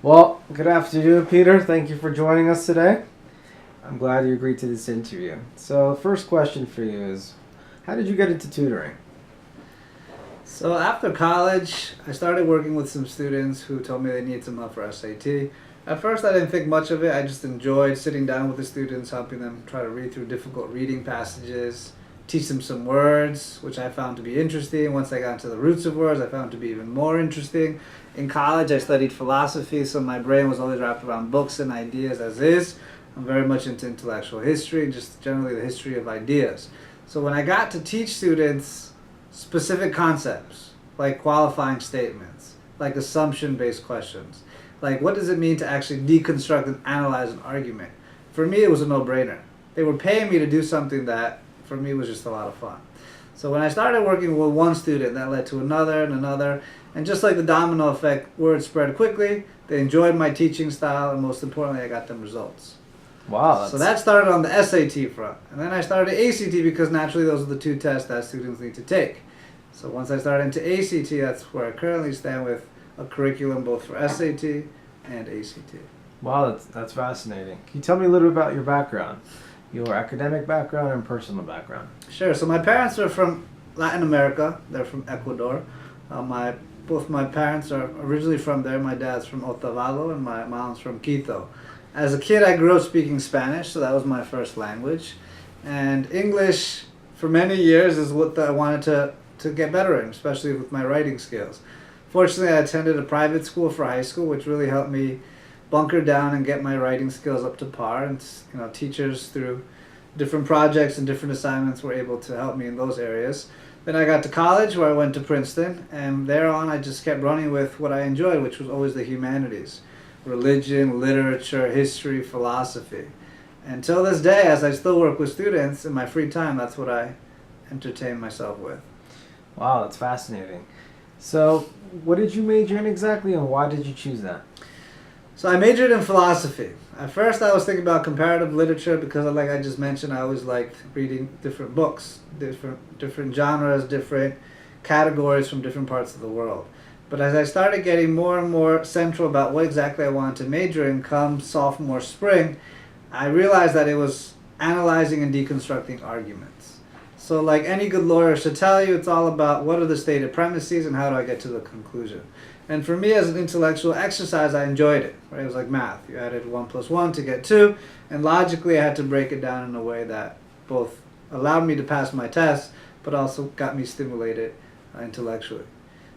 Well, good afternoon, Peter. Thank you for joining us today. I'm glad you agreed to this interview. So, the first question for you is, how did you get into tutoring? So after college, I started working with some students who told me they needed some help for SAT. At first, I didn't think much of it. I just enjoyed sitting down with the students, helping them try to read through difficult reading passages, teach them some words, which I found to be interesting. Once I got into the roots of words, I found to be even more interesting. In college, I studied philosophy, so my brain was always wrapped around books and ideas as is. I'm very much into intellectual history and just generally the history of ideas. So when I got to teach students specific concepts, like qualifying statements, like assumption-based questions, like what does it mean to actually deconstruct and analyze an argument, for me it was a no-brainer. They were paying me to do something that, for me, was just a lot of fun. So when I started working with one student, that led to another and another, and just like the domino effect, word spread quickly, they enjoyed my teaching style, and most importantly, I got them results. Wow. So that started on the SAT front. And then I started ACT because naturally those are the two tests that students need to take. So once I started into ACT, that's where I currently stand with a curriculum both for SAT and ACT. Wow, that's fascinating. Can you tell me a little bit about your background? Your academic background and personal background. Sure. So my parents are from Latin America. They're from Ecuador. Both my parents are originally from there. My dad's from Otavalo and my mom's from Quito. As a kid, I grew up speaking Spanish, so that was my first language. And English, for many years, is what I wanted to get better in, especially with my writing skills. Fortunately, I attended a private school for high school, which really helped me bunker down and get my writing skills up to par. And teachers through different projects and different assignments were able to help me in those areas. Then I got to college, where I went to Princeton, and thereon I just kept running with what I enjoyed, which was always the humanities. Religion, literature, history, philosophy. Until this day, as I still work with students in my free time, that's what I entertain myself with. Wow, that's fascinating. So, what did you major in exactly, and why did you choose that? So I majored in philosophy. At first I was thinking about comparative literature because, like I just mentioned, I always liked reading different books, different genres, different categories from different parts of the world. But as I started getting more and more central about what exactly I wanted to major in come sophomore spring, I realized that it was analyzing and deconstructing arguments. So like any good lawyer should tell you, it's all about what are the stated premises and how do I get to the conclusion. And for me as an intellectual exercise, I enjoyed it. Right? It was like math. You added 1 + 1 to get 2, and logically I had to break it down in a way that both allowed me to pass my tests, but also got me stimulated intellectually.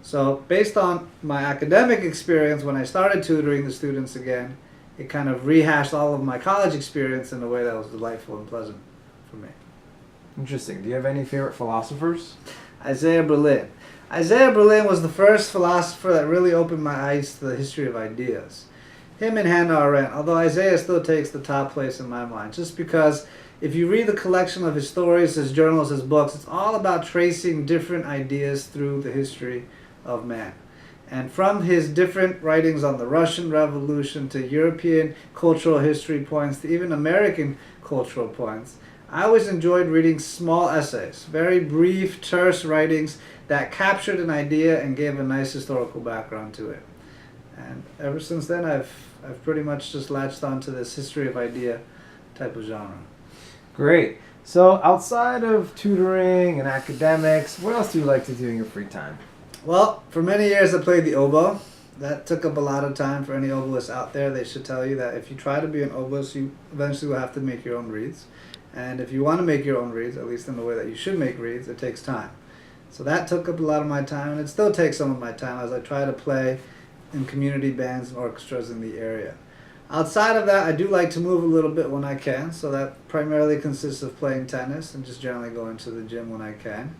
So based on my academic experience, when I started tutoring the students again, it kind of rehashed all of my college experience in a way that was delightful and pleasant for me. Interesting. Do you have any favorite philosophers? Isaiah Berlin. Isaiah Berlin was the first philosopher that really opened my eyes to the history of ideas. Him and Hannah Arendt, although Isaiah still takes the top place in my mind, just because if you read the collection of his stories, his journals, his books, it's all about tracing different ideas through the history of man. And from his different writings on the Russian Revolution to European cultural history points to even American cultural points, I always enjoyed reading small essays, very brief, terse writings that captured an idea and gave a nice historical background to it. And ever since then, I've pretty much just latched onto this history of idea type of genre. Great. So, outside of tutoring and academics, what else do you like to do in your free time? Well, for many years I played the oboe. That took up a lot of time. For any oboists out there, they should tell you that if you try to be an oboist, you eventually will have to make your own reeds. And if you want to make your own reeds, at least in the way that you should make reeds, it takes time. So that took up a lot of my time, and it still takes some of my time as I try to play in community bands and orchestras in the area. Outside of that, I do like to move a little bit when I can, so that primarily consists of playing tennis and just generally going to the gym when I can.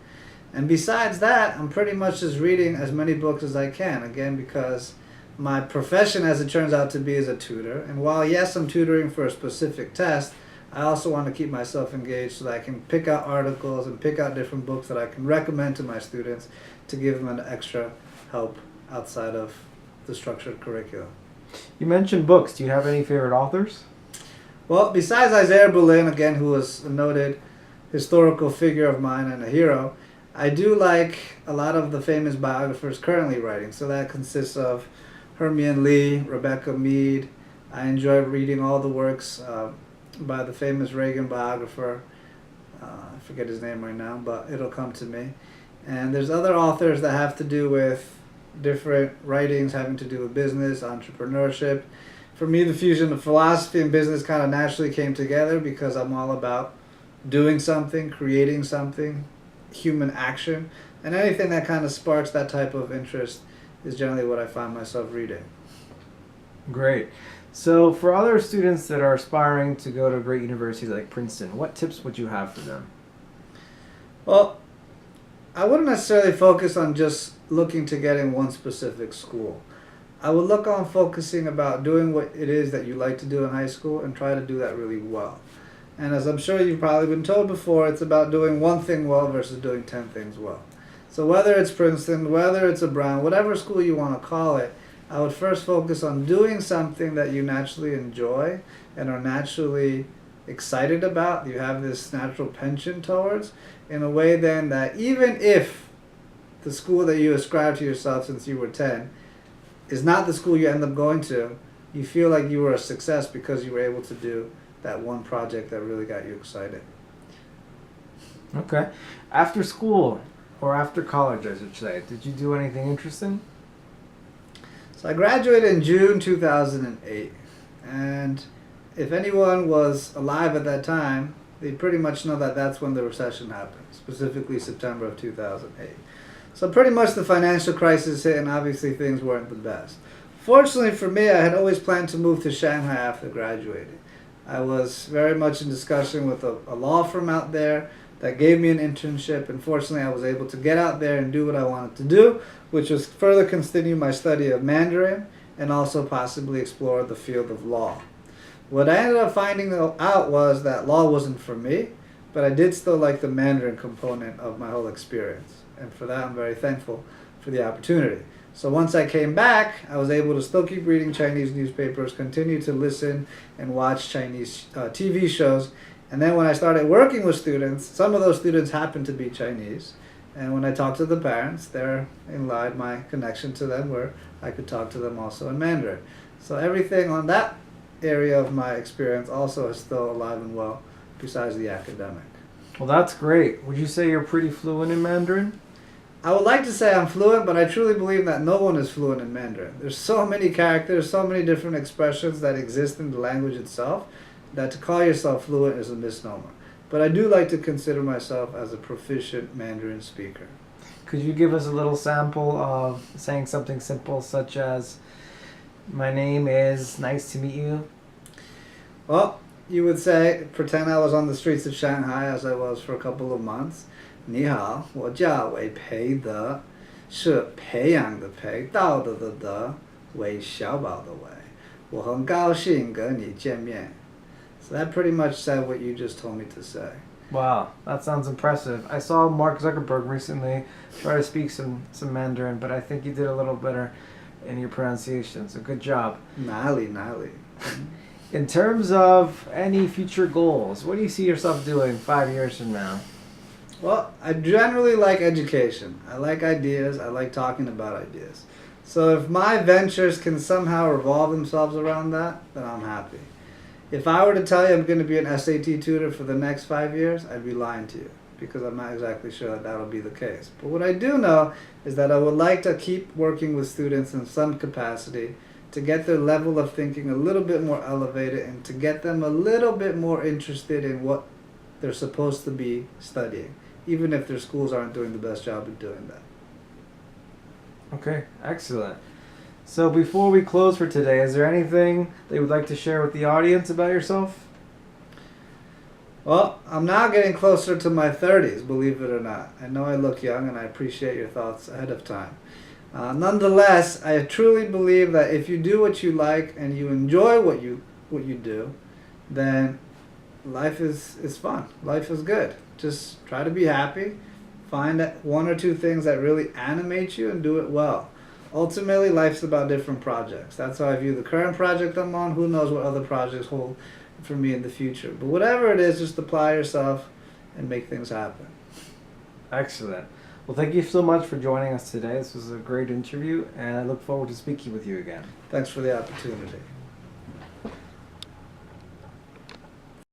And besides that, I'm pretty much just reading as many books as I can, again, because my profession, as it turns out to be, is a tutor. And while, yes, I'm tutoring for a specific test, I also want to keep myself engaged so that I can pick out articles and pick out different books that I can recommend to my students to give them an extra help outside of the structured curriculum. You mentioned books. Do you have any favorite authors? Well, besides Isaiah Berlin, again, who was a noted historical figure of mine and a hero, I do like a lot of the famous biographers currently writing. So that consists of Hermione Lee, Rebecca Mead. I enjoy reading all the works by the famous Reagan biographer. I forget his name right now, but it'll come to me. And there's other authors that have to do with different writings having to do with business, entrepreneurship. For me, the fusion of philosophy and business kind of naturally came together because I'm all about doing something, creating something, human action, and anything that kind of sparks that type of interest is generally what I find myself reading. Great. So for other students that are aspiring to go to a great university like Princeton, what tips would you have for them? Well, I wouldn't necessarily focus on just looking to get in one specific school. I would look on focusing about doing what it is that you like to do in high school and try to do that really well. And as I'm sure you've probably been told before, it's about doing one thing well versus doing 10 things well. So whether it's Princeton, whether it's a Brown, whatever school you want to call it, I would first focus on doing something that you naturally enjoy and are naturally excited about, you have this natural penchant towards, in a way then that even if the school that you ascribe to yourself since you were 10 is not the school you end up going to, you feel like you were a success because you were able to do that one project that really got you excited. Okay. After school, or after college, I should say, did you do anything interesting? So I graduated in June 2008, and if anyone was alive at that time, they pretty much know that that's when the recession happened, specifically September of 2008. So pretty much the financial crisis hit, and obviously things weren't the best. Fortunately for me, I had always planned to move to Shanghai after graduating. I was very much in discussion with a law firm out there that gave me an internship, and fortunately I was able to get out there and do what I wanted to do, which was further continue my study of Mandarin and also possibly explore the field of law. What I ended up finding out was that law wasn't for me, but I did still like the Mandarin component of my whole experience, and for that I'm very thankful for the opportunity. So once I came back, I was able to still keep reading Chinese newspapers, continue to listen and watch Chinese TV shows. And then when I started working with students, some of those students happened to be Chinese. And when I talked to the parents, therein lied my connection to them, where I could talk to them also in Mandarin. So everything on that area of my experience also is still alive and well, besides the academic. Well, that's great. Would you say you're pretty fluent in Mandarin? I would like to say I'm fluent, but I truly believe that no one is fluent in Mandarin. There's so many characters, so many different expressions that exist in the language itself, that to call yourself fluent is a misnomer. But I do like to consider myself as a proficient Mandarin speaker. Could you give us a little sample of saying something simple such as, "My name is, nice to meet you"? Well, you would say, pretend I was on the streets of Shanghai as I was for a couple of months. 你好，我叫韦培德，是培养的培，道德的德，韦小宝的韦。我很高兴跟你见面。So that pretty much said what you just told me to say. Wow, that sounds impressive. I saw Mark Zuckerberg recently try to speak some Mandarin, but I think you did a little better in your pronunciation, so good job. 哪里哪里。 In terms of any future goals, what do you see yourself doing 5 years from now? Well, I generally like education. I like ideas. I like talking about ideas. So if my ventures can somehow revolve themselves around that, then I'm happy. If I were to tell you I'm going to be an SAT tutor for the next 5 years, I'd be lying to you, because I'm not exactly sure that that'll be the case. But what I do know is that I would like to keep working with students in some capacity to get their level of thinking a little bit more elevated and to get them a little bit more interested in what they're supposed to be studying, even if their schools aren't doing the best job of doing that. Okay, excellent. So before we close for today, is there anything that you would like to share with the audience about yourself? Well, I'm now getting closer to my 30s, believe it or not. I know I look young, and I appreciate your thoughts ahead of time. Nonetheless, I truly believe that if you do what you like and you enjoy what you do, then life is fun. Life is good. Just try to be happy. Find one or two things that really animate you and do it well. Ultimately, life's about different projects. That's how I view the current project I'm on. Who knows what other projects hold for me in the future. But whatever it is, just apply yourself and make things happen. Excellent. Well, thank you so much for joining us today. This was a great interview, and I look forward to speaking with you again. Thanks for the opportunity.